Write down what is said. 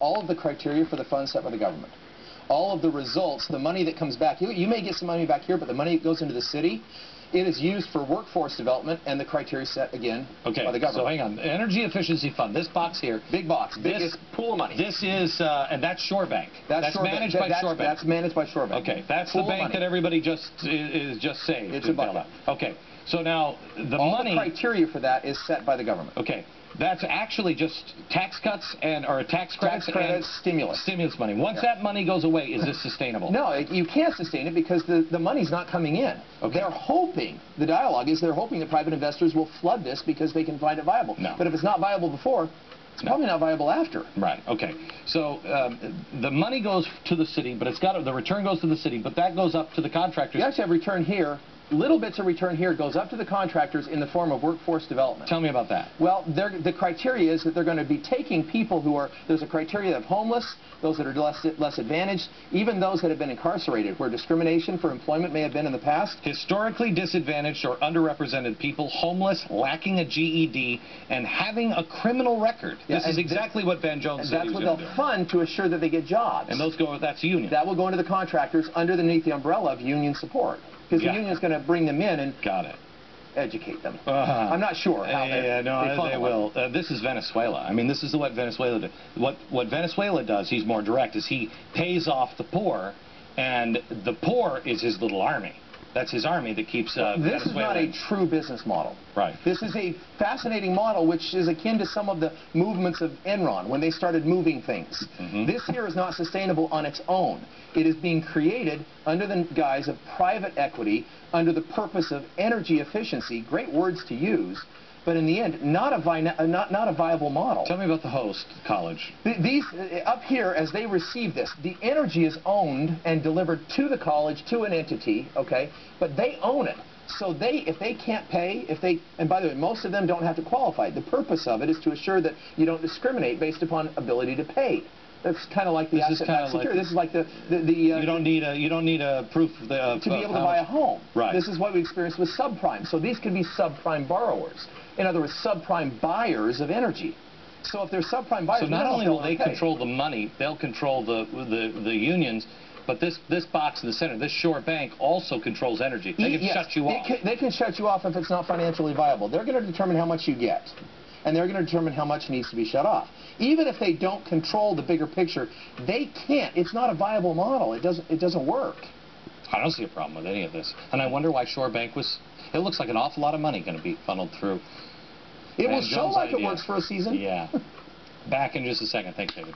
all of the criteria for the funds set by the government. All of the results, the money that comes back, you may get some money back here, but the money that goes into the city, it is used for workforce development and the criteria set again by the government. So hang on, Energy Efficiency Fund, this box here. Big box, biggest pool of money. This is, and that's Shore Bank. That's managed by Shore Bank. That's managed by Shore Bank. Okay, that's the bank that everybody is just saved. It's a bucket. Okay, so now all the criteria for that is set by the government. Okay. That's actually just tax cuts or tax credits and stimulus money. Once that money goes away, is this sustainable? No, you can't sustain it because the money's not coming in. Okay. They're hoping, the dialogue is they're hoping that private investors will flood this because they can find it viable. No. But if it's not viable before, it's probably not viable after. Right, okay. So the money goes to the city, but the return goes to the city, but that goes up to the contractors. You actually have return here. Little bits of return here goes up to the contractors in the form of workforce development. Tell me about that. Well, the criteria is that they're going to be taking people who are, there's a criteria of homeless, those that are less advantaged, even those that have been incarcerated, where discrimination for employment may have been in the past. Historically disadvantaged or underrepresented people, homeless, lacking a GED, and having a criminal record. Yeah, this is exactly what Van Jones said he was going to do. That's what they'll fund to assure that they get jobs. And that's a union. That will go into the contractors underneath the umbrella of union support. Because the union is going to bring them in and educate them. I'm not sure how they will. This is Venezuela. I mean, this is what Venezuela does. What Venezuela does, he's more direct, is he pays off the poor, and the poor is his little army. That's his army that keeps Venezuela. This is not a true business model. Right. This is a fascinating model which is akin to some of the movements of Enron when they started moving things. This here is not sustainable on its own. It is being created under the guise of private equity, under the purpose of energy efficiency. Great words to use. But in the end, not a viable model. Tell me about the host college. These, up here, as they receive this, the energy is owned and delivered to the college, to an entity, okay? But they own it. So if they can't pay, and by the way, most of them don't have to qualify. The purpose of it is to assure that you don't discriminate based upon ability to pay. That's kind of like the asset-backed security. This is like you don't need a proof to be able to buy a home. Right. This is what we experienced with subprime. So these can be subprime borrowers. In other words, subprime buyers of energy. So if they're subprime buyers, so not only will they control the money, they'll control the unions. But this box in the center, this Shore Bank, also controls energy. They can shut you off. They can shut you off if it's not financially viable. They're going to determine how much you get. And they're going to determine how much needs to be shut off. Even if they don't control the bigger picture, they can't. It's not a viable model. It doesn't work. I don't see a problem with any of this. And I wonder why Shore Bank was... It looks like an awful lot of money going to be funneled through. It will show like it works for a season. Yeah. Back in just a second. Thanks, David.